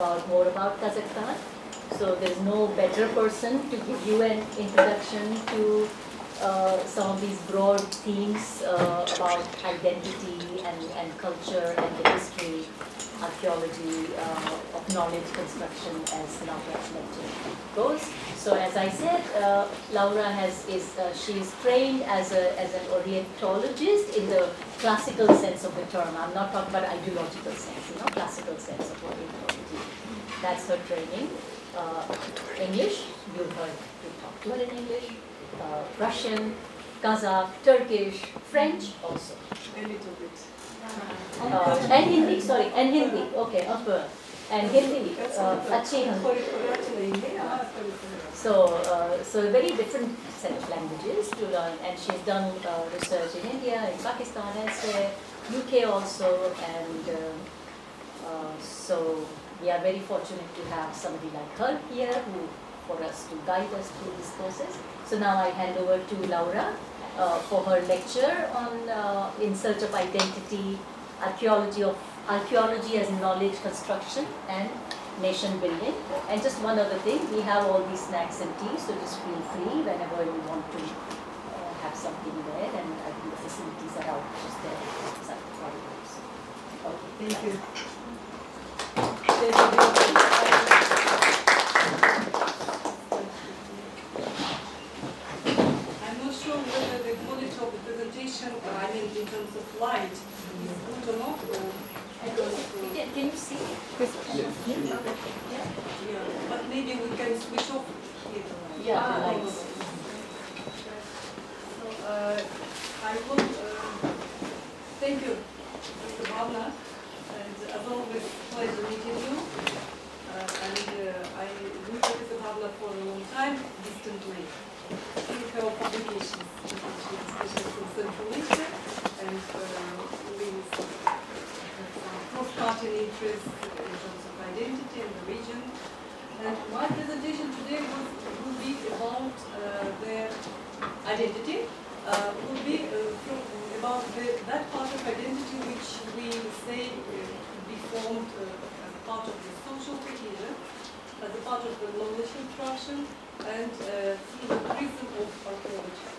more about Kazakhstan. So there's no better person to give you an introduction to some of these broad themes about identity and culture and the history, archaeology of knowledge construction as Laura's lecture goes. So as I said, Laura she's trained as an Orientologist in the classical sense of the term. I'm not talking about ideological sense, classical sense of Orientology. That's her training. English, you talk to her in English. Russian, Kazakh, Turkish, French also. A little bit. And Hindi, sorry, and Hindi. Okay, upper. And Hindi, अच्छी Hindi. So a very different set of languages to learn, and she's done research in India, in Pakistan, elsewhere, UK also, and so we are very fortunate to have somebody like her here for us to guide us through this process. So now I hand over to Laura for her lecture on In Search of Identity, Archaeology as Knowledge Construction and Nation Building. And just one other thing, we have all these snacks and tea, so just feel free whenever you want to have something there, and I think the facilities are out just there outside the corridors. Okay, thank you. I'm not sure whether the quality of the presentation, in terms of light, is good or not. Can you see? Yeah, but maybe we can switch off here. Yeah, lights. So, I would thank you, Mr. Bhavna, and as always, pleasure meeting you. I knew Mr. Bhavna for a long time, distantly. In her publications, especially from Central Asia, and with some cross-cutting interests in terms of identity in the region. And my presentation today will be about their identity, will be about that part of identity which we say could be formed as part of the social cohesion, as a part of the knowledge construction, and through the prism of archaeology.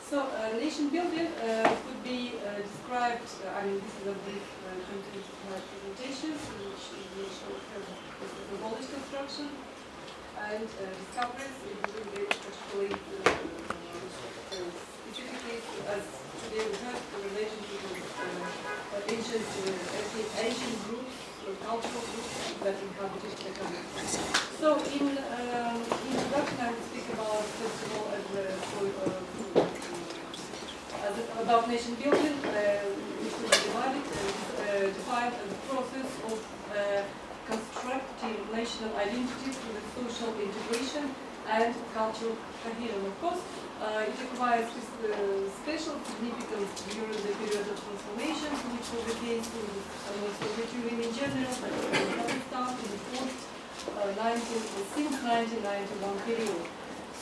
So, nation building could be described, this is a brief content of my presentation, which will show the knowledge construction and discoveries, including particularly specifically as today we heard the relationship of ancient groups, cultural groups that inhabited the country. So, in introduction, I will speak about, first of all, about nation building, which will be defined as a process of constructing national identity through the social integration and cultural cohesion. Of course, it requires special significance during the period of transformation, which was the case in the Soviet Union in general, but in Kazakhstan in the since 1991 period.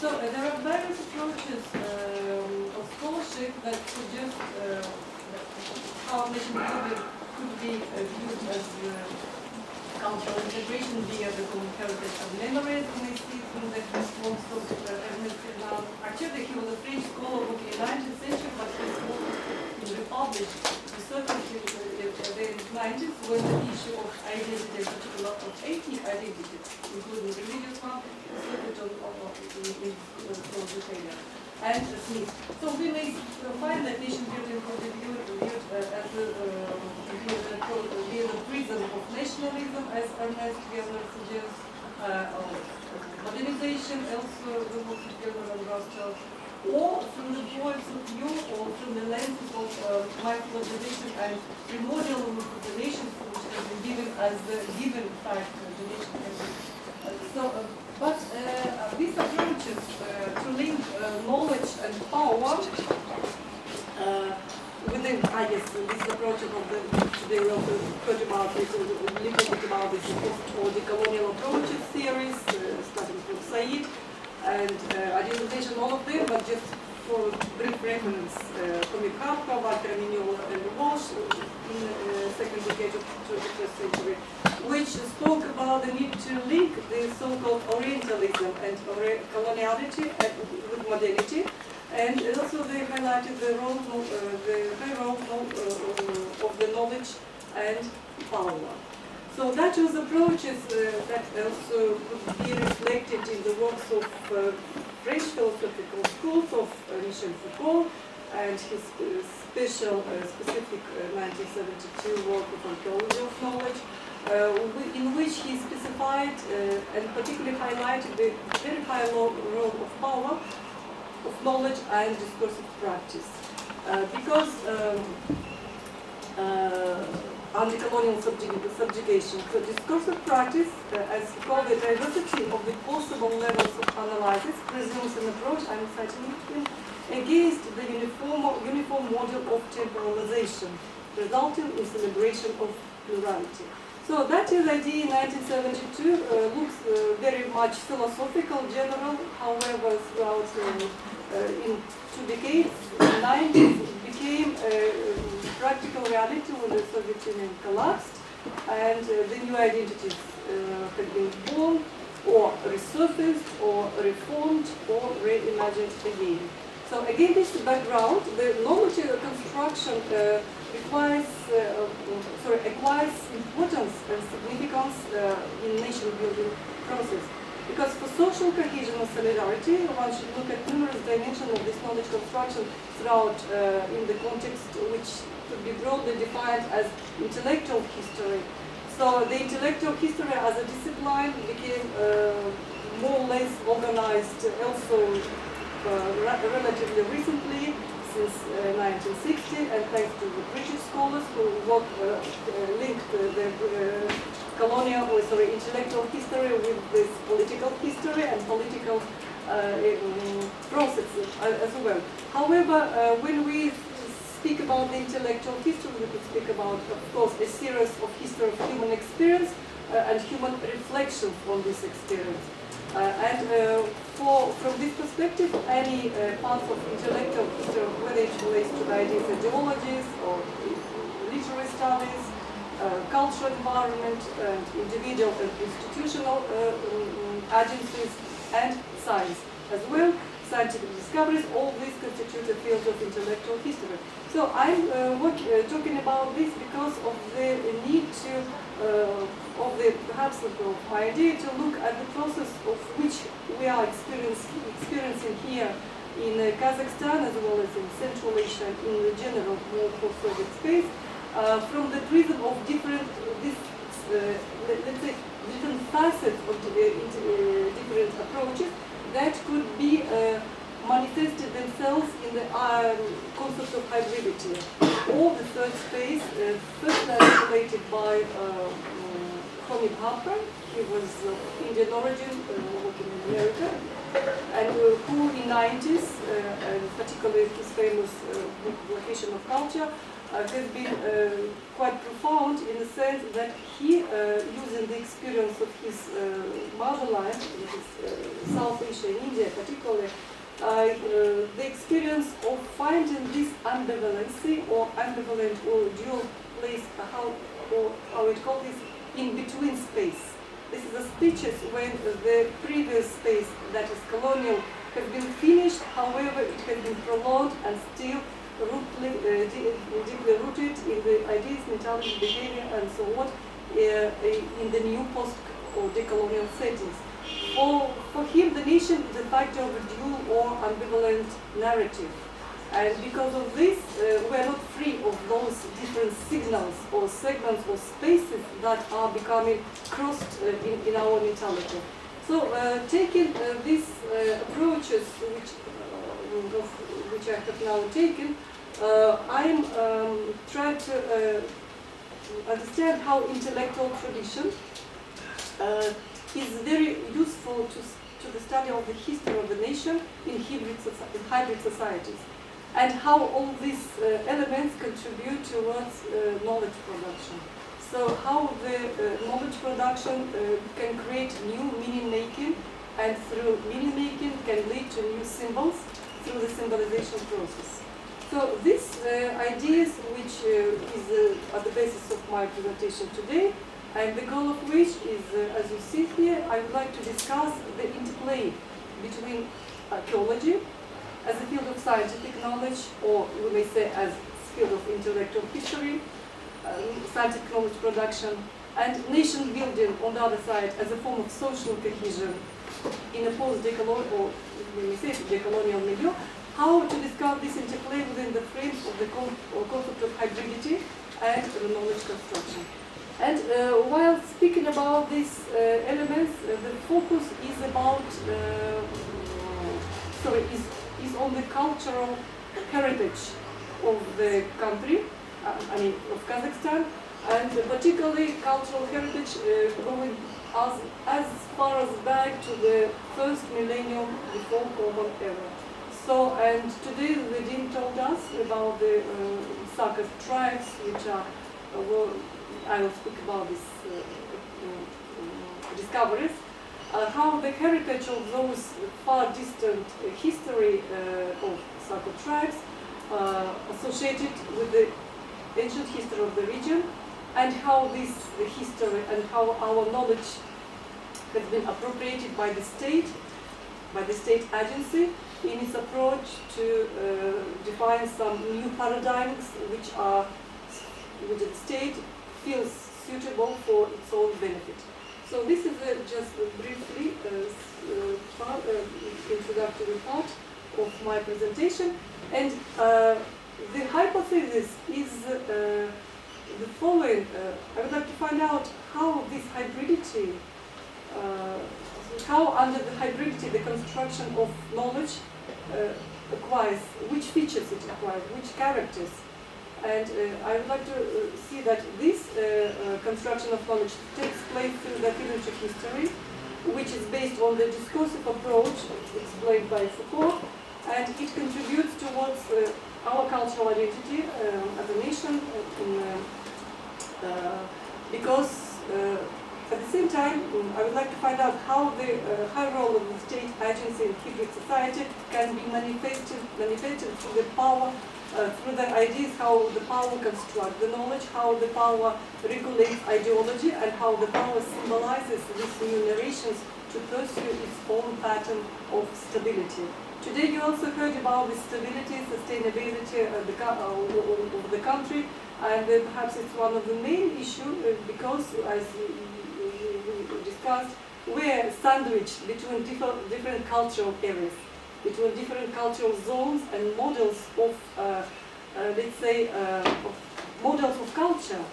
So there are various approaches of scholarship that suggest how nation building could be viewed as cultural integration via the common heritage and memories. We see from the response of Ernest now. Actually, he was a French scholar working in the 19th century, but his work was republished certainly in the 90s when the issue of identity, in particular of ethnic identity, including religious one, and Smith. So we may find that nation building could be viewed as via the prism of nationalism, as Ernest Gellner suggests, modernization, also the work of Gellner and Rothschild, or from the points of view, or from the lenses of mythologization and primordial populations, which have been given as the given fact of the nation. But these approaches to link knowledge and power within, I guess, this approach of the, today we also heard about this, a little bit about this or the colonial approaches theories, starting from Said, and I didn't mention all of them, but just for brief reference, Komikharka, Walter Mignola, and Walsh in the second decade of the 21st century, which spoke about about the need to link the so-called Orientalism and coloniality with modernity, and also they highlighted the high role of the knowledge and power. So that was approaches that also could be reflected in the works of French philosophical schools of Michel Foucault and his specific 1972 work of Archaeology of Knowledge, in which he specified and particularly highlighted the very high role of power, of knowledge and discursive practice. Because under colonial subjugation, the discursive practice, as he called the diversity of the possible levels of analysis, presumes an approach, I'm citing him, against the uniform model of temporalization, resulting in celebration of plurality. So that is idea in 1972 looks very much philosophical, general. However, throughout in 2 decades, in the 90s, it became practical reality when the Soviet Union collapsed, and the new identities had been born, or resurfaced, or reformed, or reimagined again. So again, this background, the normative construction acquires importance and significance in nation-building process. Because for social cohesion and solidarity, one should look at numerous dimensions of this knowledge construction throughout in the context which could be broadly defined as intellectual history. So the intellectual history as a discipline became more or less organized also relatively recently, since 1960, and thanks to the British scholars who linked the colonial, intellectual history with this political history and political processes as well. However, when we speak about the intellectual history, we could speak about, of course, a series of history of human experience and human reflections on this experience. From this perspective, any parts of intellectual history, whether it relates to the ideas of ideologies or literary studies, cultural environment, and individual and institutional agencies, and science as well, scientific discoveries, all these constitute a field of intellectual history. So I'm talking about this because of the need to, perhaps of my idea to look at the process of which we are experiencing here in Kazakhstan as well as in Central Asia in the general more post-Soviet space from the prism of different, let's say, different facets of different approaches that could be manifested themselves in the concept of hybridity, or the third space, first articulated by Hamid Harper. He was of Indian origin, working in America, and who in the 90s, and particularly his famous book Location of Culture, has been quite profound in the sense that he, using the experience of his motherland, which is South Asia and India particularly, the experience of finding this ambivalency or ambivalent or dual place, how it called this, in between space. This is the speeches when the previous space, that is colonial, has been finished, however it has been prolonged and still deeply rooted in the ideas, mentality, behavior, and so on, in the new post or decolonial settings. For him, the nation is a factor of a dual or ambivalent narrative. And because of this, we are not free of those different signals or segments or spaces that are becoming crossed in our mentality. So, taking these approaches, which I have now taken, I'm trying to understand how intellectual tradition is very useful to the study of the history of the nation in hybrid societies, and how all these elements contribute towards knowledge production. So how the knowledge production can create new meaning making, and through meaning making can lead to new symbols through the symbolization process. So these ideas, which is at the basis of my presentation today, and the goal of which is, as you see here, I would like to discuss the interplay between archaeology as a field of scientific knowledge, or we may say as a field of intellectual history, scientific knowledge production, and nation building on the other side as a form of social cohesion in a post-decolonial, or we may say decolonial milieu. How to discuss this interplay within the frame of the concept of hybridity and knowledge construction. And while speaking about these elements, the focus is about, is on the cultural heritage of the country, of Kazakhstan, and particularly cultural heritage going as far as back to the first millennium before Common Era. So, and today the Dean told us about the Sakha tribes, which are, I will speak about these discoveries, how the heritage of those far distant history of Sakha tribes associated with the ancient history of the region, and how this history and how our knowledge has been appropriated by the state agency in its approach to define some new paradigms which the state feels suitable for its own benefit. So this is just briefly introductory part of my presentation, and the hypothesis is the following. I would like to find out how this hybridity, how under the hybridity the construction of knowledge acquires, which features it acquires, which characters. And I would like to see that this construction of knowledge takes place through the literature history, which is based on the discursive approach explained by Foucault, and it contributes towards our cultural identity as a nation, because at the same time, I would like to find out how the high role of the state agency in hybrid society can be manifested through the power, through the ideas, how the power constructs the knowledge, how the power regulates ideology, and how the power symbolizes these new narrations to pursue its own pattern of stability. Today you also heard about the stability, sustainability of the country, and perhaps it's one of the main issues because, as we discussed, we're sandwiched between different cultural areas, between different cultural zones and models of, let's say, models of culture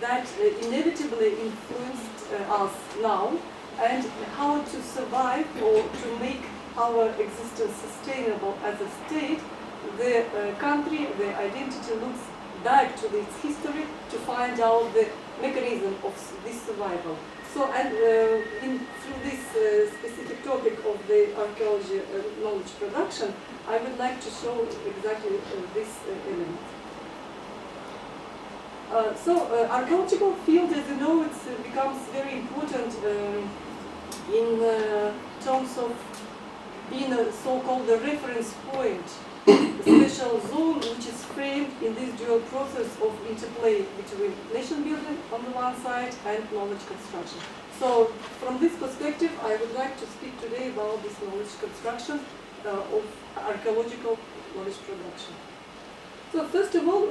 that inevitably influenced us now, and how to survive or to make our existence sustainable as a state. The country, the identity looks back to its history to find out the mechanism of this survival. So, and through this specific topic of the archaeology knowledge production, I would like to show exactly this element. Archaeological field, as you know, it becomes very important in terms of being a so-called reference point, a special zone which is framed in this dual process of interplay between nation building on the one side and knowledge construction. So, from this perspective, I would like to speak today about this knowledge construction of archaeological knowledge production. So, first of all,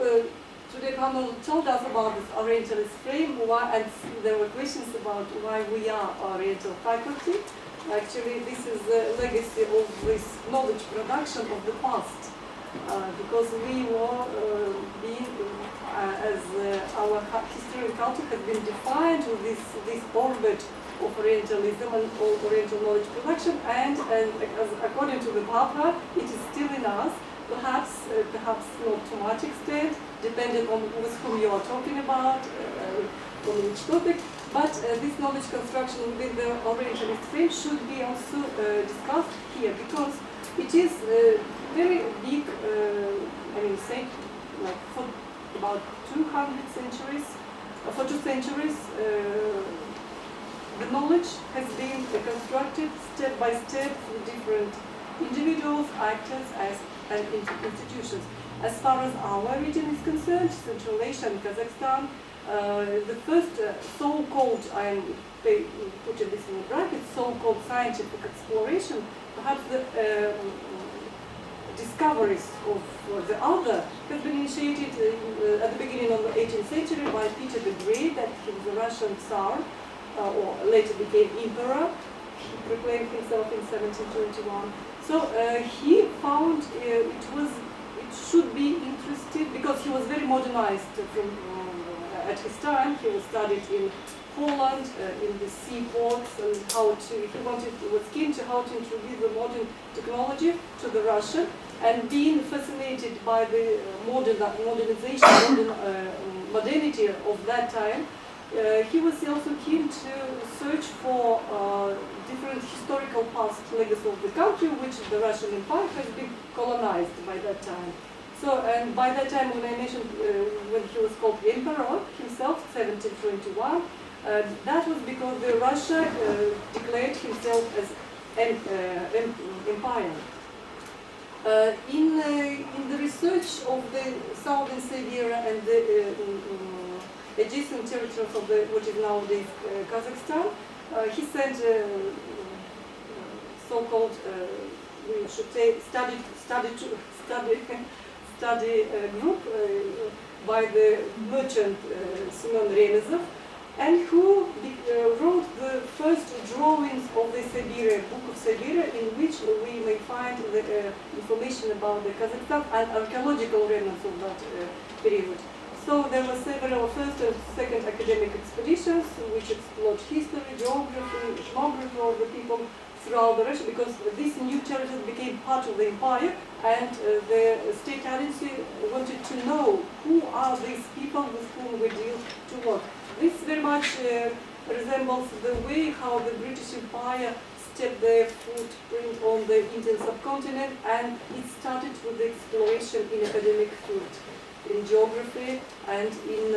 today Pano told us about this Orientalist frame, and there were questions about why we are Oriental faculty. Actually, this is the legacy of this knowledge production of the past, because we were being, as our history and culture has been defined with this orbit of Orientalism and Oriental knowledge production, and as according to the Bhavna, it is still in us, perhaps not to much extent, depending on with whom you are talking about, on which topic. But this knowledge construction within the Orientalist frame should be also discussed here, because it is very big, say, like for about 200 centuries, for 2 centuries, the knowledge has been constructed step by step through different individuals, actors, and institutions. As far as our region is concerned, Central Asia and Kazakhstan, The first so-called, I'm putting this in brackets, so-called scientific exploration, perhaps the discoveries of the other have been initiated at the beginning of the 18th century by Peter the Great, that he was a Russian Tsar, or later became emperor. He proclaimed himself in 1721. So he found it should be interested, because he was very modernized from at his time. He was studied in Poland, in the seaports, and he was keen to how to introduce the modern technology to the Russia, and being fascinated by the modernization, modernity of that time, he was also keen to search for different historical past legacy of the country, which the Russian Empire has been colonized by that time. So, and by that time, when I mentioned when he was called emperor himself, 1721, that was because the Russia declared himself as an empire. In the research of the southern Siberia and the adjacent territories of what is nowadays Kazakhstan, he sent so-called, we should say, study group by the merchant Semyon Remezov, and who wrote the first drawings of the Siberia, Book of Siberia, in which we may find the information about the Kazakhstan and archaeological remnants of that period. So there were several first and second academic expeditions which explored history, geography, ethnography of the people throughout the Russia, because this new territory became part of the empire, and the state agency wanted to know who are these people with whom we deal to work. This very much resembles the way how the British Empire stepped their footprint on the Indian subcontinent, and it started with the exploration in academic field, in geography and in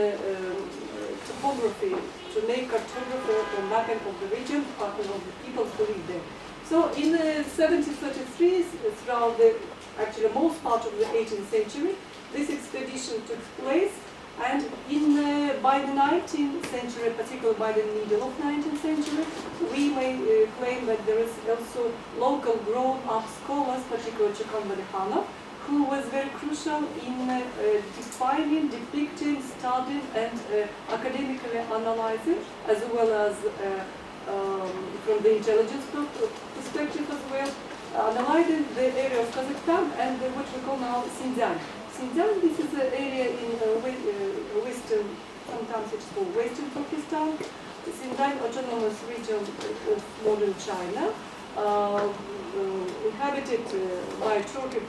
topography, to make cartography or mapping of the region, of the people who live there. So in 1733, throughout the actually most part of the 18th century, this expedition took place, and by the 19th century, particularly by the middle of 19th century, we may claim that there is also local grown-up scholars, particularly Chokan Valekhanov, who was very crucial in defining, depicting, studying, and academically analyzing, as well as from the intelligence perspective as well, analyzing the area of Kazakhstan and what we call now Xinjiang. Xinjiang, this is an area in western, sometimes it's called western Turkestan, Xinjiang autonomous region of modern China, inhabited by Turkic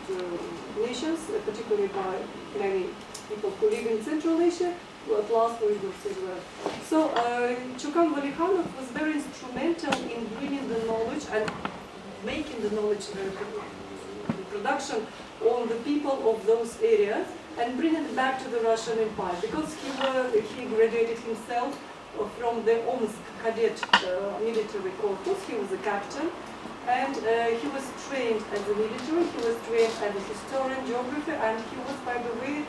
nations, particularly by many people who live in Central Asia, at last Uyghurs as well. So Chokan Valekhanov was very instrumental in bringing the knowledge and making the knowledge production on the people of those areas and bringing it back to the Russian Empire, because he graduated himself from the Omsk Cadet military corpus. He was a captain, and he was trained as a military, he was trained as a historian, geographer, and he was, by the way,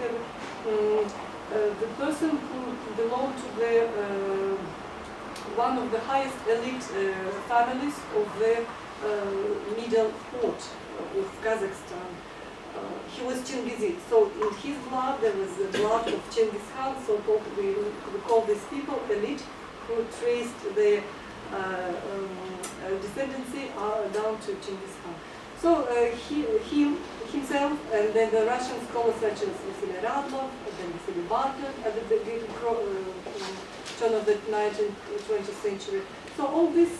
the person who belonged to the one of the highest elite families of the middle port of Kazakhstan. He was Chingizid, so in his blood there was the blood of Chingiz Khan, so we call these people elite, who traced the descendancy down to Chingiz Khan. So he himself, and then the Russian scholars such as Vasily Radlov, and then Vasily Bartlett at the turn of the 19th, 20th century. So all these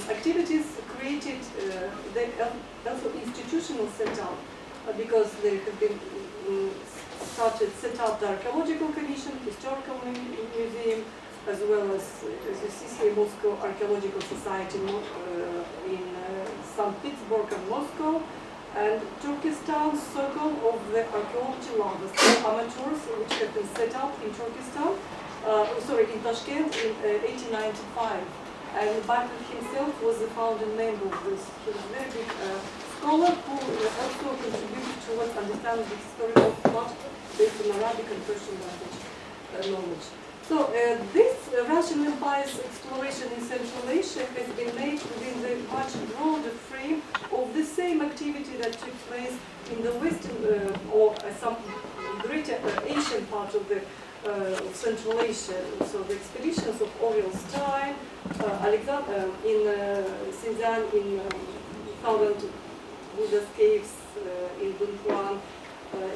activities created also institutional setup, because they have been set up the archaeological commission, historical museum, as well as you see, Moscow Archaeological Society in St. Petersburg and Moscow, and Turkestan Circle of the Archaeology Lovers, amateurs which have been set up in Turkestan, in Tashkent in 1895. And Bartlett himself was the founding member of this. He was a very big scholar who also contributed towards understanding the historical plot based on Arabic and Persian language. knowledge. So this Russian Empire's exploration in Central Asia has been made within the much broader frame of the same activity that took place in the western or some greater Asian part of the Central Asia. So the expeditions of Oriel Stein, Alexander in Xinjiang, in found Buddha's caves in Dunhuang,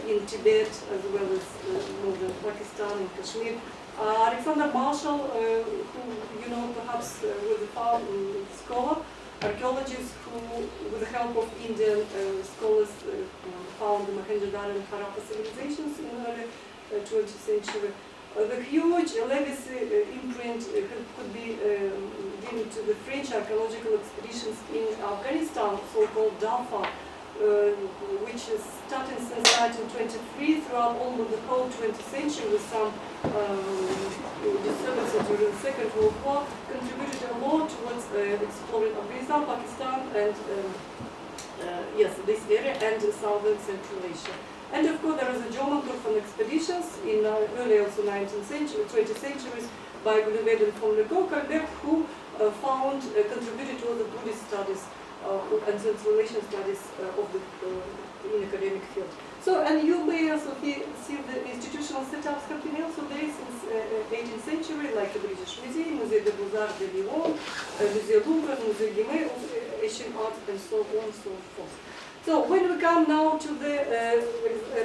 in Tibet, as well as northern Pakistan, in Kashmir. Alexander Marshall, who you know perhaps was a scholar, archaeologist who, with the help of Indian scholars, found the Mohenjo-daro and Harappa civilizations in the early 20th century. The huge legacy imprint could be given to the French archaeological expeditions in Afghanistan, so-called DAFA, which is starting since 1923 throughout almost the whole 20th century with some disturbances during the Second World War, contributed a lot towards exploring Afghanistan, Pakistan, and yes, this area and southern Central Asia. And of course, there is a German group on expeditions in early also 19th century, 20th centuries by Gullived and von Lecoq-Carbeck, who found contributed to the Buddhist studies and Central Asian studies of the in academic field. So, and you may also see the institutional setups have been also there since 18th century, like the British Museum, Musée des Beaux-Arts de Lyon, Musée Louvre, Musée Guimet of Asian art, and so on and so forth. So when we come now to the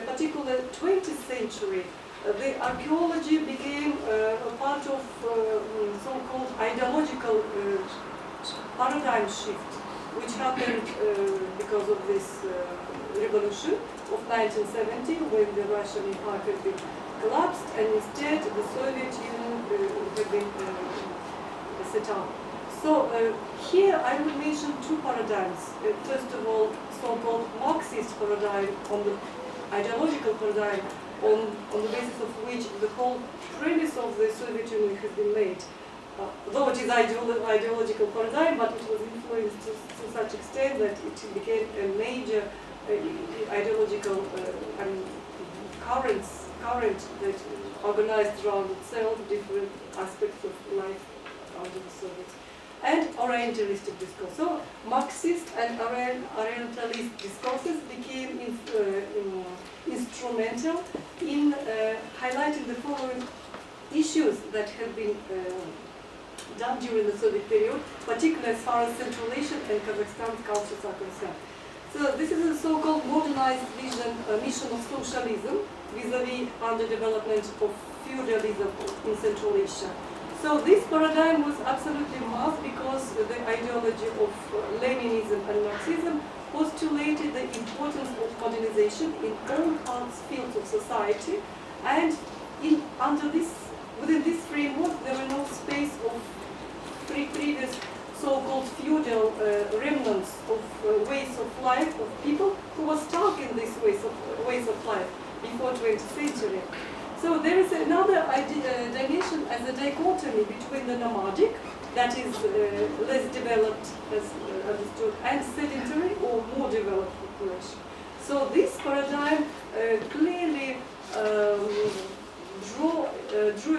particular 20th century, the archaeology became a part of so-called ideological paradigm shift, which happened because of this revolution of 1970, when the Russian Empire had been collapsed, and instead the Soviet Union had been set up. So here I will mention two paradigms. First of all, so-called Marxist paradigm, on the ideological paradigm, on the basis of which the whole premise of the Soviet Union has been made. Though it is ideological paradigm, but it was influenced to such extent that it became a major ideological current that organized around itself different aspects of life under the Soviets. And Orientalistic discourse. So Marxist and Orientalist discourses became instrumental in highlighting the following issues that have been done during the Soviet period, particularly as far as Central Asian and Kazakhstan's cultures are concerned. So this is a so-called modernized mission of socialism vis-a-vis underdevelopment of feudalism in Central Asia. So this paradigm was absolutely masked because the ideology of Leninism and Marxism postulated the importance of modernization in all fields of society, and within this framework there were no space of previous so-called feudal remnants of ways of life of people who were stuck in these ways of life before 20th century. So there is another dimension as a dichotomy between the nomadic, that is less developed as understood, and sedentary or more developed population. So this paradigm clearly drew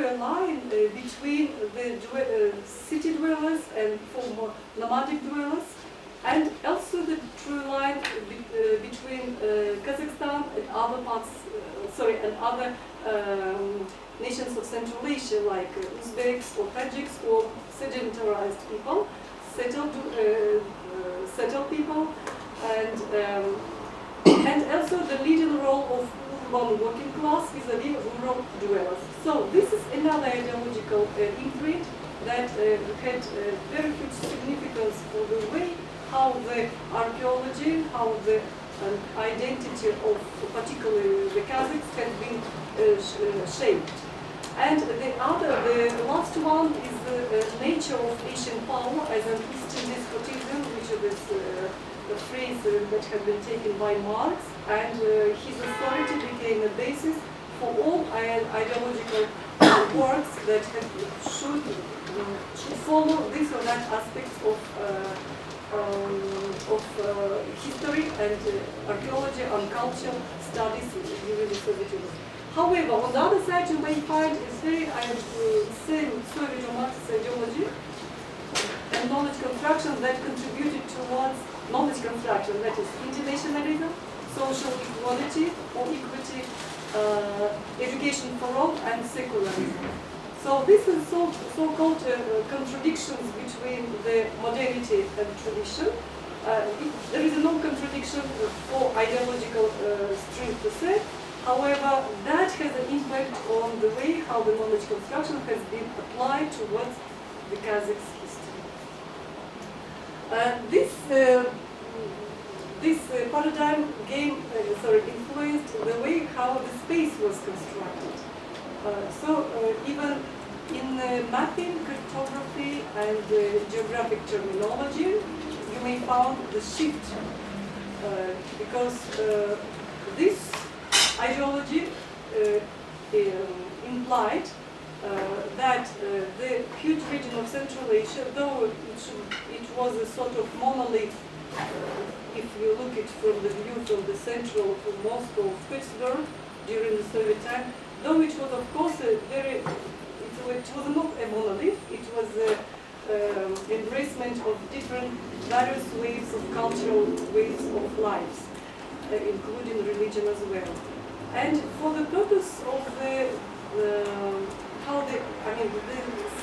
a line between the city dwellers and former nomadic dwellers, and also the true line between Kazakhstan and other parts, and other nations of Central Asia, like Uzbeks or Tajiks or sedentarized people, settled people, and also the leading role of urban working class vis-a-vis rural dwellers. So this is another ideological imprint that had very huge significance for the way how the archaeology, how the identity of particularly the Kazakhs has been shaped. And the last one is the nature of Asian power as an Eastern despotism, which is a phrase that had been taken by Marx, and his authority became a basis for all ideological works that should follow this or that aspects of history and archaeology and culture studies during the Soviet Union. However, on the other side, you may find a very same Soviet or Marxist ideology and knowledge construction that contributed towards knowledge construction, that is internationalism, social equality or equity, education for all, and secularism. So this is so-called contradictions between the modernity and tradition. There is no contradiction for ideological strength per se. However, that has an impact on the way how the knowledge construction has been applied towards the Kazakhs' history. This paradigm influenced the way how the space was constructed. Even in mapping, cartography, and geographic terminology, you may find the shift because this ideology implied that the huge region of Central Asia, though it was a sort of monolith, if you look at from the view from the central, from Moscow, Pittsburgh, during the Soviet time, though it was of course it was not a monolith, it was embracement of different various waves of cultural ways of lives, including religion as well. And for the purpose of the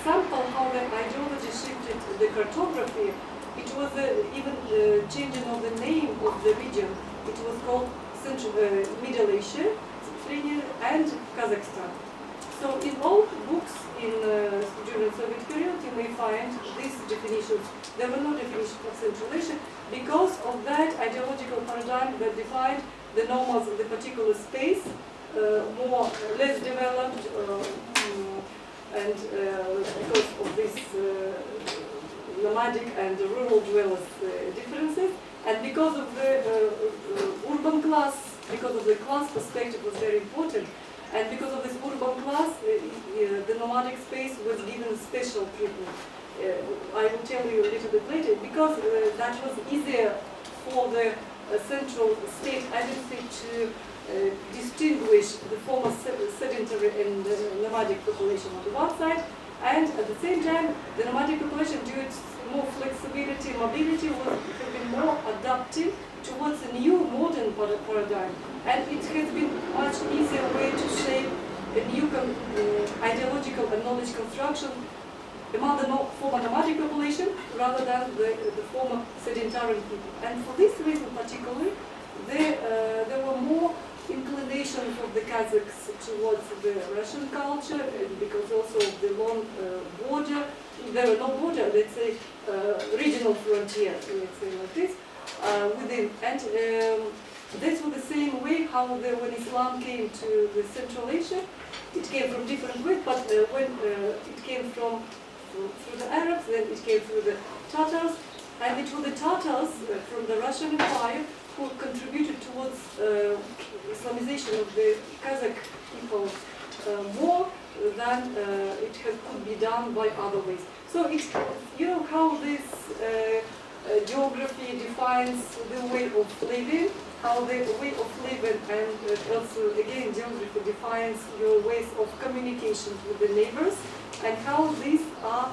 sample how the ideology shifted the cartography, it was even changing of the name of the region. It was called Middle Asia, and Kazakhstan. So in all books during Soviet period, you may find these definitions. There were no definitions of Central Asia because of that ideological paradigm that defined the normals of the particular space, less developed, and because of this nomadic and rural dwellers differences, and because of the urban class, because of the class perspective was very important, and because of this urban class, the nomadic space was given special treatment. I will tell you a little bit later, because that was easier for the central state agency to distinguish the former sedentary and nomadic population on the one side, and at the same time, the nomadic population, due to its more flexibility, mobility, have been more adaptive towards a new modern paradigm. And it has been much easier way to shape a new ideological and knowledge construction among the former nomadic population rather than the former sedentary people. And for this reason particularly, there were more inclinations of the Kazakhs towards the Russian culture, and because also of the long border, there were no border, let's say, regional frontier, let's say like this, within. And this was the same way how when Islam came to the Central Asia, it came from different ways, but when it came through the Arabs, then it came through the Tatars, and it was the Tatars from the Russian Empire who contributed towards Islamization of the Kazakh people more than it could be done by other ways. So you know how this geography defines the way of living, how the way of living, and also again geography defines your ways of communication with the neighbors, and how these are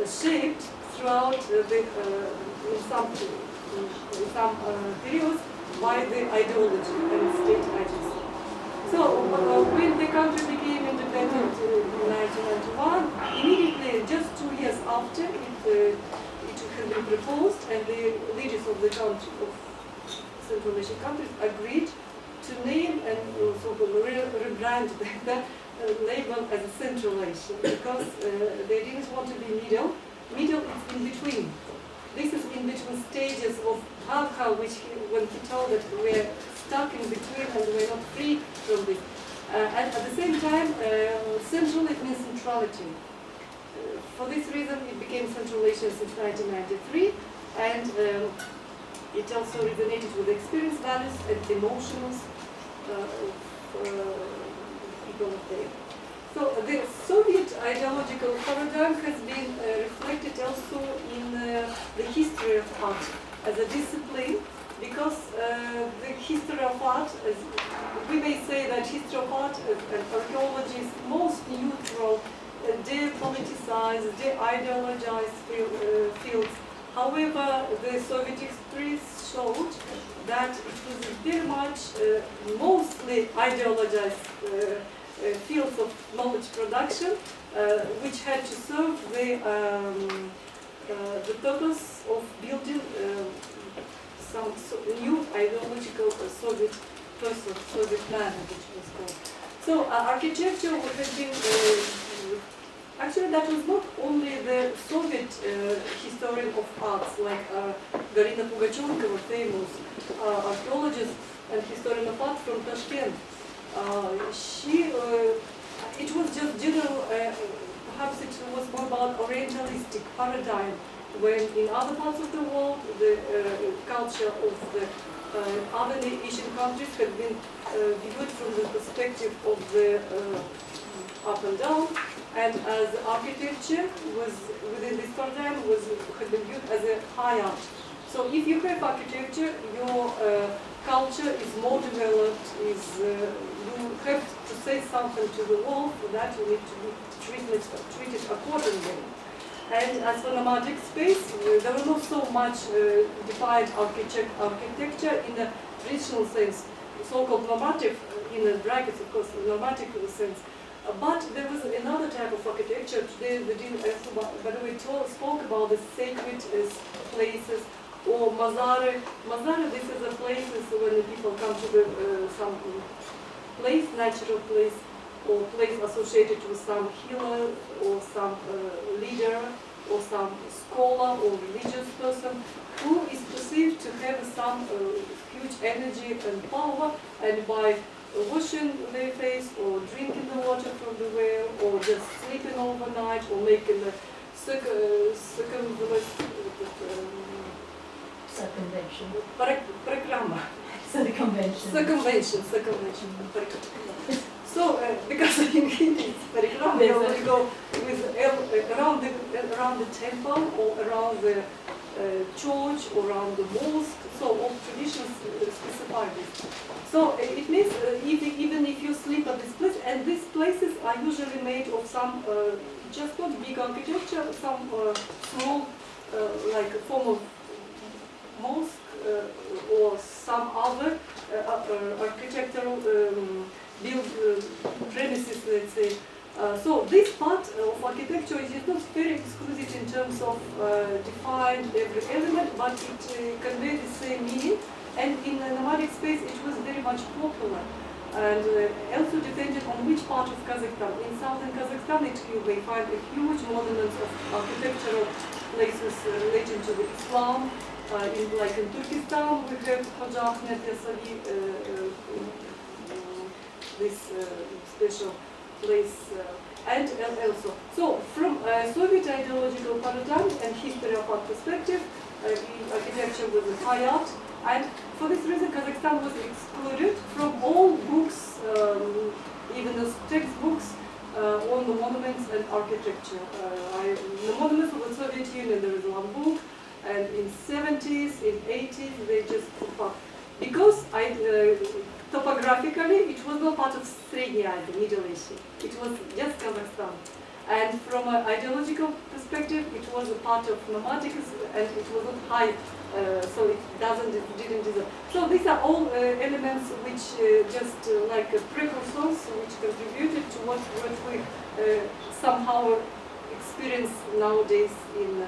shaped throughout in some periods by the ideology and state agency. So when the country became independent in 1991, immediately, just 2 years after it had been proposed, and the leaders of the country, of Central Asian countries, agreed to name and rebrand the label as a Central Asia, because they didn't want to be middle. Middle is in between. This is in between stages of Abkhaz, when he told that we're stuck in between and we're not free from this. And at the same time, central, it means centrality. For this reason, it became Central Asia since 1993, and it also resonated with the experience, values, and emotions of people of there. So the Soviet ideological paradigm has been reflected also in the history of art as a discipline because the history of art, we may say that history of art and archaeology is most neutral, depoliticized, de-ideologized fields. However, the Soviet history showed that it was very much mostly ideologized fields of knowledge production, which had to serve the purpose of building some new ideological Soviet person, Soviet man, which was called. So architecture has been, actually that was not only the Soviet historian of arts, like Galina Pugachenkova, famous archaeologist and historian of art from Tashkent. It was just general, perhaps it was more about orientalistic paradigm, when in other parts of the world the culture of the other Asian countries had been viewed from the perspective of the up and down, and as architecture was within this paradigm had been viewed as a high art. So if you have architecture, your culture is more developed, you have to say something to the world, for that you need to be treated accordingly. And as for nomadic space, there was not so much defined architecture in the traditional sense, so-called normative, in the brackets, of course, normative sense. But there was another type of architecture. Today, by the way, spoke about the sacred places, or mazare. Mazare, this is a places when the people come to some place, natural place, or place associated with some healer, or some leader, or some scholar, or religious person, who is perceived to have some huge energy and power, and by washing their face, or drinking the water from the well, or just sleeping overnight, or making the circumvention. So, because in Hindi it's parikrama, you only go with around the temple, or around the church, or around the mosque. So all traditions specify this. So it means even if you sleep at this place, and these places are usually made of some, just not big architecture, some small, like a form of mosque, or some other architectural built premises, let's say. So this part of architecture is not very exclusive in terms of defined every element, but it conveys the same meaning. And in the nomadic space, it was very much popular. And also depending on which part of Kazakhstan. In southern Kazakhstan, you may find a huge monuments of architectural places relating to the Islam. Like in Turkestan, we have Hoja Ahmed Yasavi, this special place, and also. So, from Soviet ideological paradigm and history of art perspective, architecture was a high art, and for this reason, Kazakhstan was excluded from all books, even the textbooks on the monuments and architecture. The monuments of the Soviet Union, there is one book, and in 70s, in 80s, they just pop up. Because topographically, it was not part of Srednaya Asia, Middle Asia. It was just Kazakhstan. And from an ideological perspective, it was a part of nomadic, and it was not high, so it didn't deserve. So these are all elements which just like precursors, which contributed to what we somehow experience nowadays in.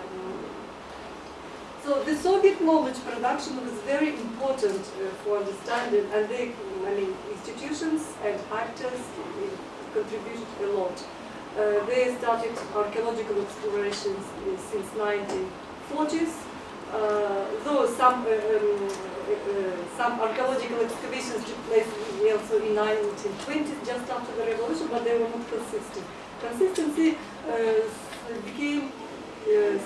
So the Soviet knowledge production was very important for understanding, and institutions and actors contributed a lot. They started archaeological explorations since 1940s. Though some archaeological excavations took place also in 1920s, just after the revolution, but they were not consistent. Consistency became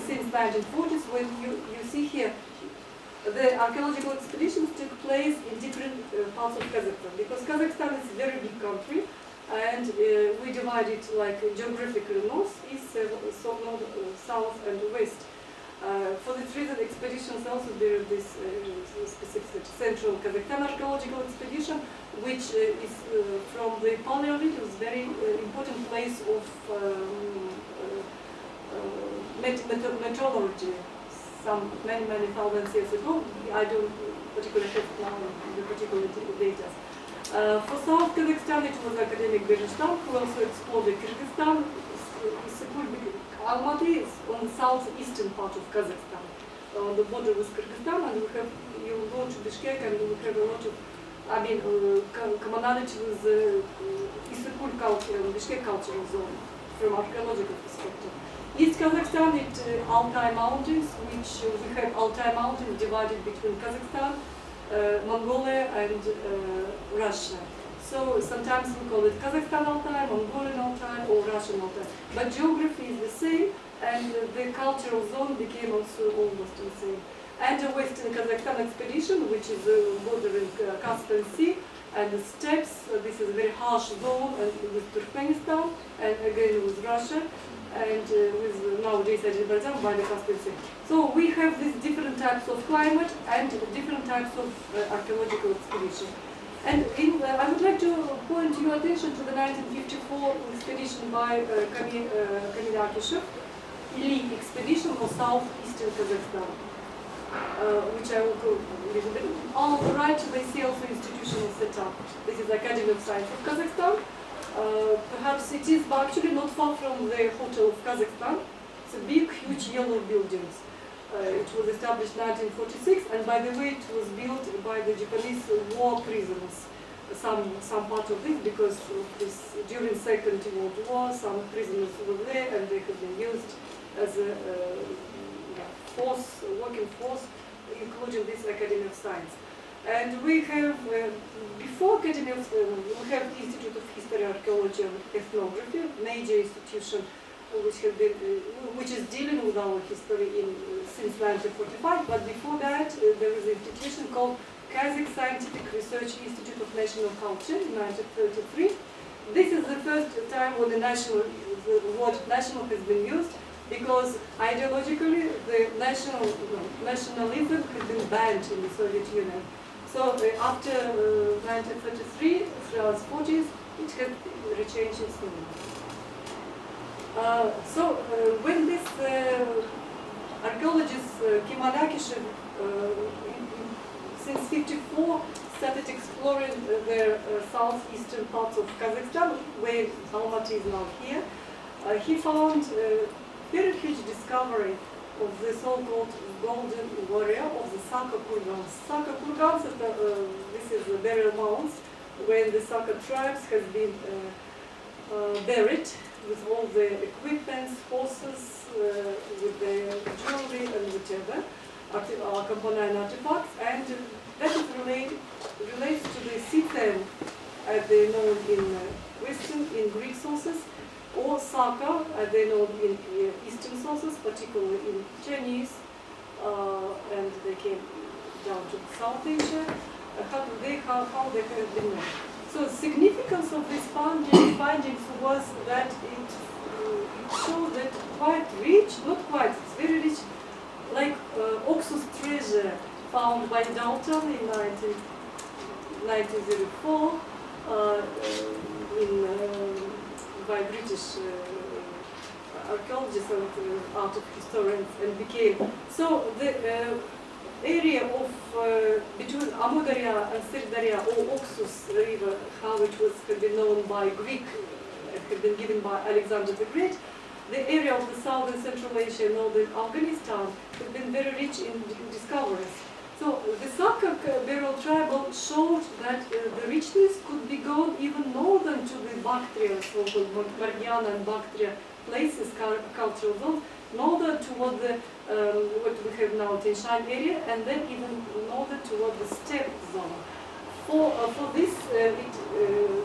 since 1940s, when you see here, the archaeological expeditions took place in different parts of Kazakhstan, because Kazakhstan is a very big country, and we divide it like geographically north, east, south, and west. For this reason, expeditions also there is this specific Central Kazakhstan archaeological expedition, which is from the Paleolithic. It was very important place of metallurgy. Many thousands years ago. I don't particularly have now the particular data. For South Kazakhstan, it was academic Berishtan who also explored the Kyrgyzstan. Almaty is on the southeastern part of Kazakhstan, on the border with Kyrgyzstan, and you go to Bishkek and we have a lot of, commonality with the Issyk-Kul culture and Bishkek cultural zone from archaeological perspective. East Kazakhstan, it Altai Mountains, which we have Altai Mountains divided between Kazakhstan, Mongolia and Russia. So sometimes we call it Kazakhstan Altai, Mongolian Altai or Russian Altai. But geography is the same and the cultural zone became also almost the same. And the Western Kazakhstan expedition, which is bordering Caspian Sea and the steppes, this is a very harsh zone and with Turkmenistan and again with Russia and with nowadays Azerbaijan by the Caspian Sea. So we have these different types of climate and different types of archaeological expedition. And I would like to point your attention to the 1954 expedition by L.Yerekesheva, L.Y. expedition for southeastern Kazakhstan, which I will go a little bit. On the right, they see also institutional setup. This is the Academy of Science of Kazakhstan. Perhaps it is actually not far from the Hotel of Kazakhstan. It's a big, huge yellow buildings. It was established in 1946, and by the way, it was built by the Japanese war prisoners. Some part of this, because of this, during Second World War, some prisoners were there, and they have been used as a working force, including this Academy of Science. And we have, before Academy of we have Institute of History, Archaeology, and Ethnography, major institution which is dealing with our history since 1945, but before that there is an institution called Kazakh Scientific Research Institute of National Culture in 1933. This is the first time when the word national has been used, because ideologically the nationalism has been banned in the Soviet Union. So after 1933, throughout the 40s, it has rechanged its name. When this archaeologist Kim L.Yerekeshev since '54 started exploring the southeastern parts of Kazakhstan, where Almaty is now here, he found a very huge discovery of the so-called golden warrior of the Saka Kurgans. Saka Kurgans, this is the burial mounds where the Saka tribes has been buried with all the equipments, horses, with the jewelry and whatever, accompanying artifacts, and that is relates to the Sithen, as they know in Greek sources, or Saka, as they know in Eastern sources, particularly in Chinese, and they came down to South Asia. How they have been known. So the significance of these findings was that it showed that quite rich, not quite, it's very rich, like Oxus treasure found by Dalton in 1904 by British archaeologists and art historians, and became. So the area of between Amudarya and Sirdarya, or Oxus River, how it had been known by Greek, had been given by Alexander the Great. The area of the southern Central Asia, northern Afghanistan, had been very rich in discoveries. So the Saka burial tribal showed that the richness could be gone even northern to the Bactria, so-called Margiana and Bactria places, cultural zones, northern toward the what we have now Tian Shan area, and then even northern toward the steppe zone. For this,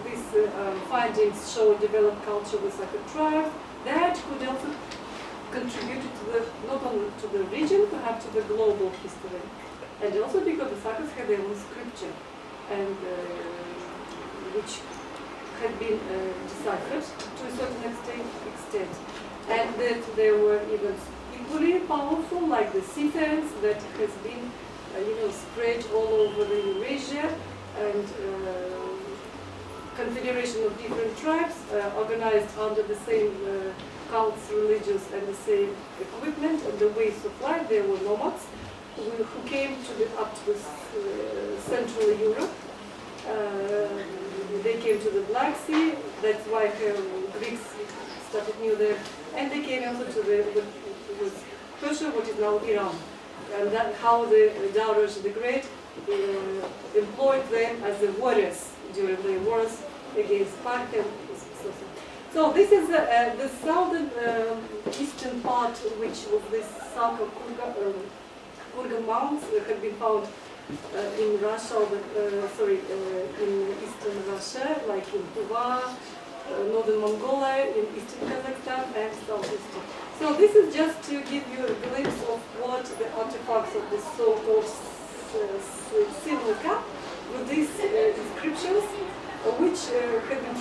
these findings show developed culture with Saka tribes that could also contribute to not only to the region, perhaps to the global history, and also because the Sakas had their own scripture, and which had been deciphered to a certain extent, and that there were even equally powerful, like the sea fence that has been, spread all over the Eurasia, and confederation of different tribes organized under the same cults, religions, and the same equipment and the ways of life. They were nomads who came up to Central Europe. They came to the Black Sea. That's why Greeks started new there, and they came also to Persia, what is now Iran, and that's how the Darius the Great employed them as the warriors during the wars against Sparta. So this is the southern eastern part, which of this Saka Kurgan mountains had been found in Russia, in eastern Russia, like in Tuva, northern Mongolia, in eastern Kazakhstan, and southeastern. So this is just to give you a glimpse of what the artifacts of this so-called silver cup with these inscriptions, which have been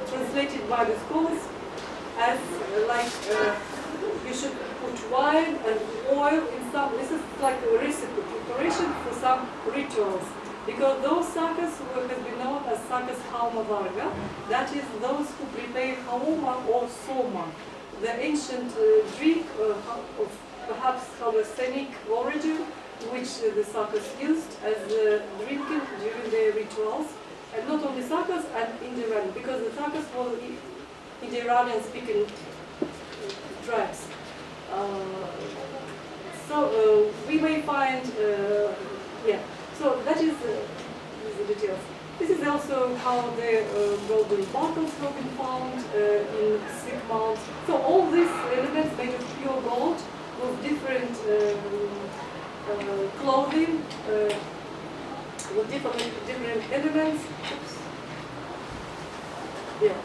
translated by the scholars as you should put wine and oil in some. This is like a recipe preparation for some rituals, because those sakas have been known as sakas halmavarga, that is those who prepare hauma or soma, the ancient drink of perhaps hallucinic origin, which the sakas used as drinking during their rituals. And not only sakas and Indo-Iranian, because the sakas were Indo-Iranian speaking tribes. So we may find, so that is the details. This is also how the golden buckles have been found in Sikh mounds. So all these elements made of pure gold with different clothing, with different elements. Oops. Yeah,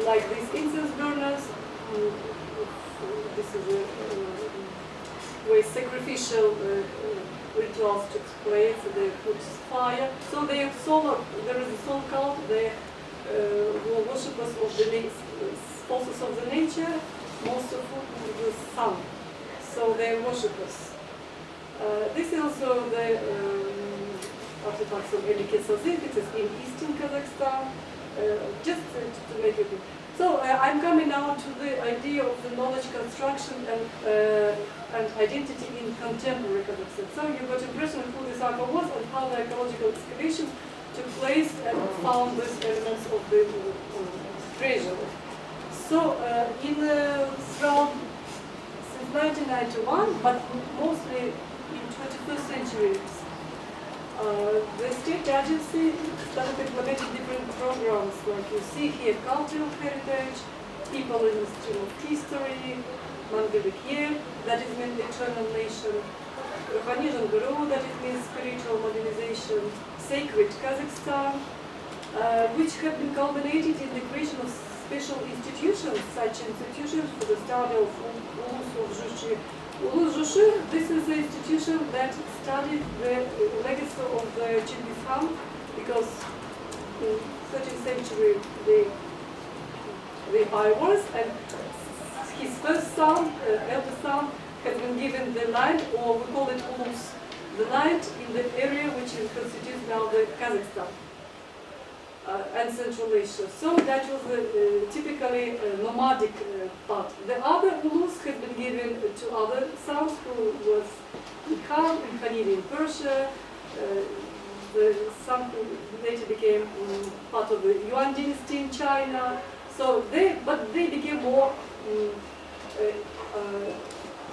like these incense burners. This is where sacrificial rituals took place. They put fire. So there is a soul cult. They were worshippers of the forces of the nature, most of whom the sun. So they are worshippers. This is also the artifacts of L.Yerekesheva. It is in eastern Kazakhstan. Just to make it. So I'm coming now to the idea of the knowledge construction and identity in contemporary Kazakhstan. So you got an impression of who the Saka was and how the archaeological excavations took place and found these elements of the treasure. So around since 1991, but mostly in 21st century, the state agency started implementing different programs, like you see here, cultural heritage, people in the stream of history, Mangabekye, that is means eternal nation, Ruhanizm Guru, that it means spiritual modernization, sacred Kazakhstan, which have been culminated in the creation of special institutions, such institutions for the study of Ulus of Zhushi. Ulus Zhushi, this is the institution that studied the legacy of the Genghis Khan, because in 13th century they are wars, and his first son, eldest son, has been given the land, or we call it Ulus, the land in the area which constitutes now the Kazakhstan and Central Asia. So that was typically nomadic part. The other Ulus had been given to other sons, who was in Khan, in Khanidi in Persia, some who later became part of the Yuan dynasty in China. So they became more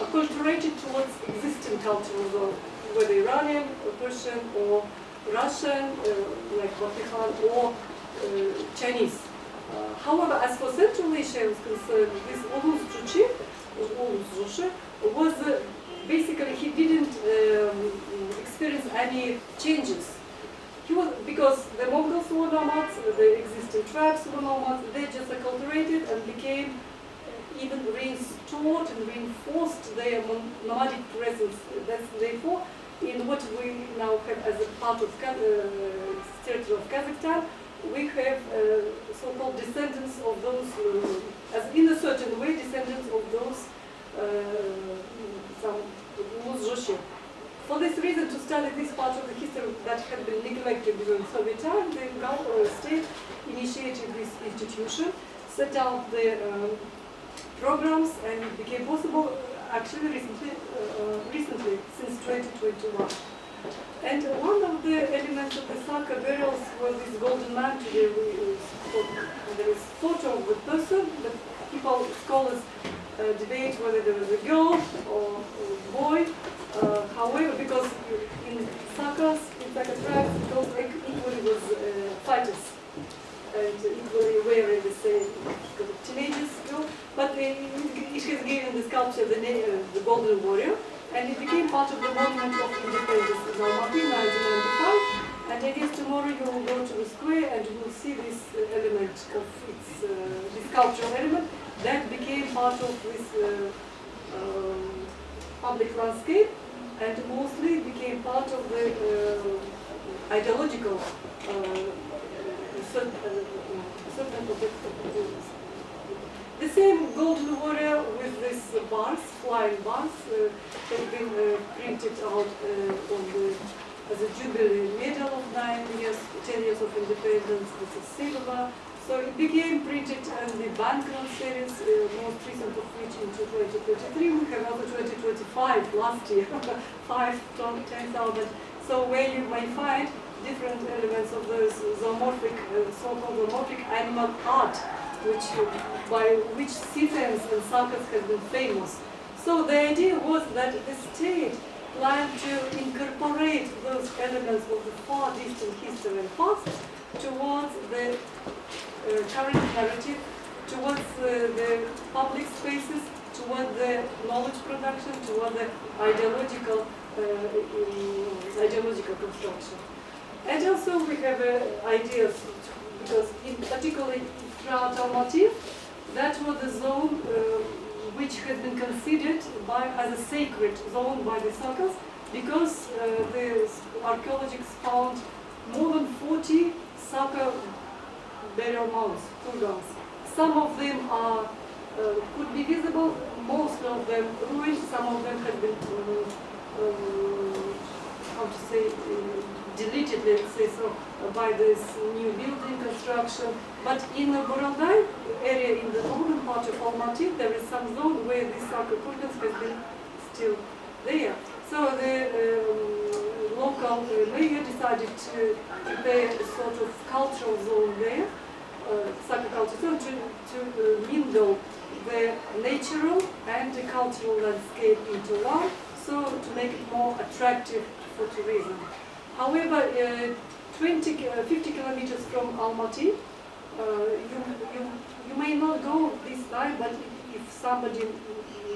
acculturated towards existing cultures, or whether Iranian, or Persian, or Russian, like Vatican, or Chinese. However, as for Central Asia was concerned, this Ulus Zhushi was basically, he didn't experience any changes. Because the Mongols were nomads, the existing tribes were nomads, they just acculturated and became even restored and reinforced their nomadic presence. That's therefore in what we now have as a part of territory of Kazakhstan, we have so-called descendants of those, as in a certain way, descendants of those reason to study this part of the history that had been neglected during Soviet time. The state initiated this institution, set out the programs, and it became possible actually recently since 2021. And one of the elements of the Saka burials was this golden man. Today there is photo of the person, but people, scholars, debate whether there was a girl or a boy. However, because in Saka tribes, girls equally was fighters and equally wearing the same teenagers, but it has given the sculpture the Golden Warrior, and it became part of the Monument of Independence in Almaty in 1995. And I guess tomorrow you will go to the square and you will see this element of its this sculptural element that became part of this public landscape, and mostly became part of the ideological certain objects. The same Golden Warrior with these bars, flying bars, have been printed out as a Jubilee medal of 9 years, 10 years of independence. This is silver. So it became printed in the banknote series, most recent of which in 2023. We have also 2025 last year, 10,000. So where you may find different elements of those zoomorphic, so-called zoomorphic animal art, by which Scythians and Sakas have been famous. So the idea was that the state planned to incorporate those elements of the far distant history and past towards the current narrative, towards the public spaces, towards the knowledge production, towards the ideological construction. And also we have ideas, because particularly throughout Almaty, that was the zone which has been considered as a sacred zone by the Sakas, because the archaeologists found more than 40 Saka burial mounds, kurgans. Some of them could be visible, most of them ruined, some of them had been, deleted, let's say so, by this new building construction. But in the Boraldai area, in the northern part of Almaty, there is some zone where these Saka kurgans has been still there. So the local mayor decided to prepare a sort of cultural zone there, Saka culture zone, to mingle the natural and the cultural landscape into one, so to make it more attractive for tourism. However, 50 kilometers from Almaty, you may not go this time, but if somebody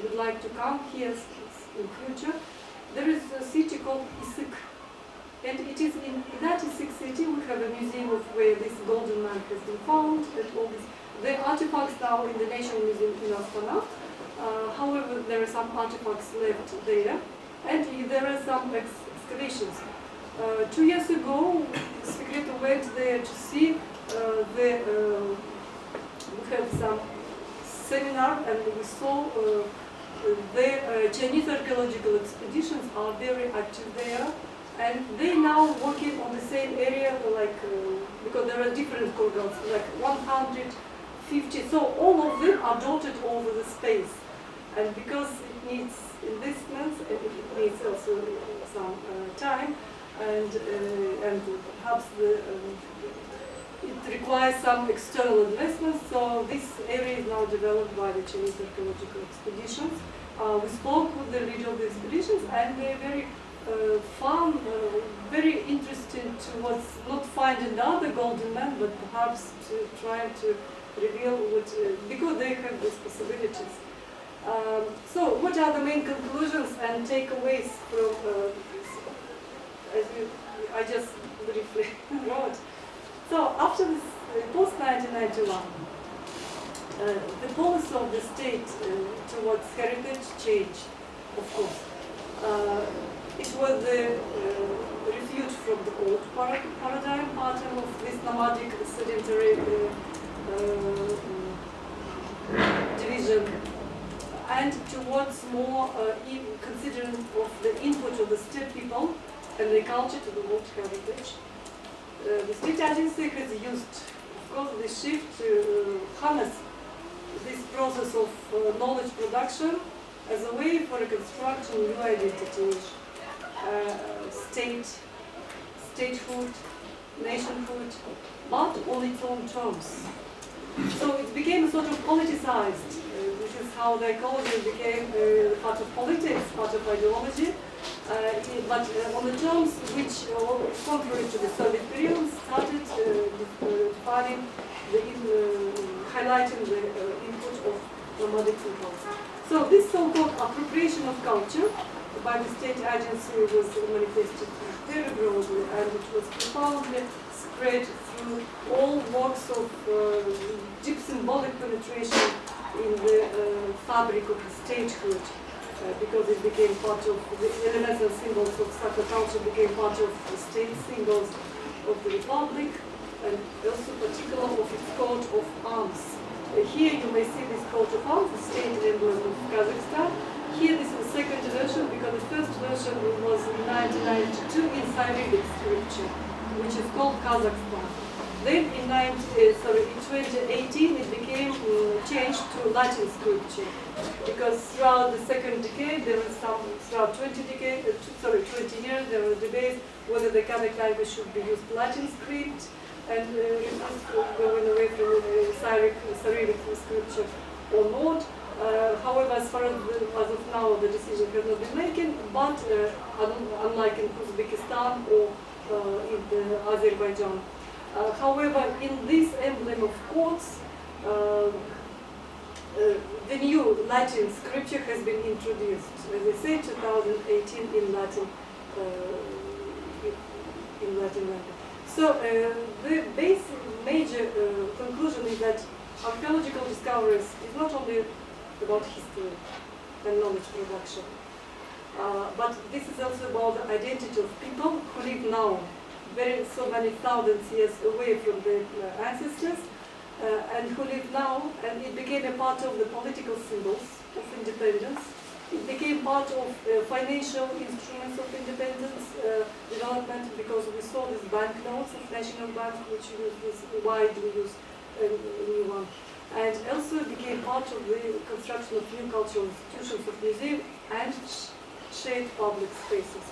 would like to come here in future, there is a city called Issyk. And it is in that Issyk city we have a museum of where this golden man has been found, and all this. The artifacts now in the National Museum in Astana. However, there are some artifacts left there, and there are some excavations. 2 years ago, Secretary went there to see we had some seminar, and we saw the Chinese archaeological expeditions are very active there, and they now working on the same area, like because there are different kurgans, like 150. So all of them are dotted over the space, and because it needs investments, and it needs also some time, and perhaps it requires some external investments. So this area is now developed by the Chinese archaeological expeditions. We spoke with the leader of the expeditions, and they're very fun, very interested towards not finding another golden man, but perhaps to try to reveal what, because they have these possibilities. So what are the main conclusions and takeaways from this? I just briefly wrote. So after this post-1991, the policy of the state towards heritage changed, of course. It was the refuge from the old paradigm pattern of this nomadic sedentary division. and towards more considering of the input of the steppe people and the culture to the world heritage. The state agency has used, of course, the shift to harness this process of knowledge production as a way for reconstructing new identity, statehood, nationhood, but on its own terms. So it became sort of politicized. This is how the ecology became part of politics, part of ideology, but on the terms which, contrary to the Soviet period, started defining highlighting the input of nomadic peoples. So this so-called appropriation of culture by the state agency was manifested very broadly, and it was profoundly spread through all walks of deep symbolic penetration in the fabric of the statehood, because it became part of the elements and symbols of sacred culture became part of the state symbols of the republic, and also particular of its coat of arms. Here you may see this coat of arms, the state emblem of Kazakhstan. Here this is the second version, because the first version was in 1992 in Cyrillic scripture, which is called Kazakhstan. Then in 2018 it became changed to Latin scripture, because throughout the second decade, there was throughout 20 years, there was debate whether the Kazakh language should be used Latin script, and going away from Cyrillic scripture or not. However, as far as of now, the decision has not been taken, but unlike in Uzbekistan or in Azerbaijan. However, in this emblem of courts, the new Latin scripture has been introduced, as I say, 2018 in Latin language. So the basic major conclusion is that archaeological discoveries is not only about history and knowledge production, but this is also about the identity of people who live now, so many thousands years away from their ancestors, and who live now, and it became a part of the political symbols of independence. It became part of financial instruments of independence development, because we saw these banknotes of National Bank, which is widely used, new one. And also it became part of the construction of new cultural institutions of museums and shared public spaces.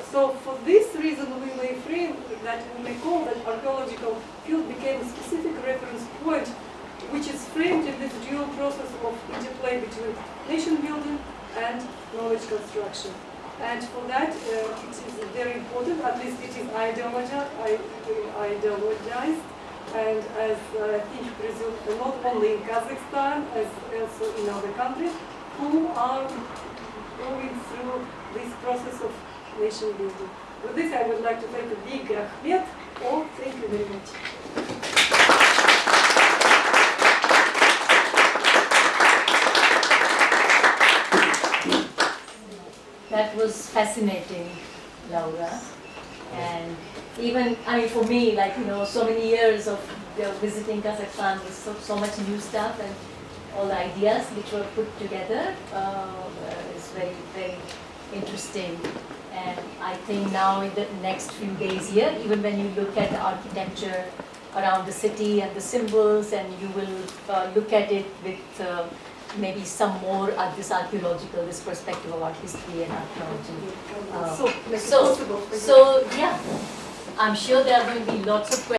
So for this reason we may frame that, we may call that archaeological field became a specific reference point, which is framed in this dual process of interplay between nation building and knowledge construction. And for that, it is very important, at least it is ideologized, and as I think presumed, not only in Kazakhstan, as also in other countries, who are going through this process of nation building. With this, I would like to thank a big Ahmed. Oh, thank you very much. That was fascinating, Laura. And even, I mean, for me, like, so many years of visiting Kazakhstan with so much new stuff, and all the ideas which were put together is very, very interesting. And I think now in the next few days here, even when you look at the architecture around the city and the symbols, and you will look at it with maybe some more this perspective of art history and archaeology. So yeah, I'm sure there are going to be lots of questions.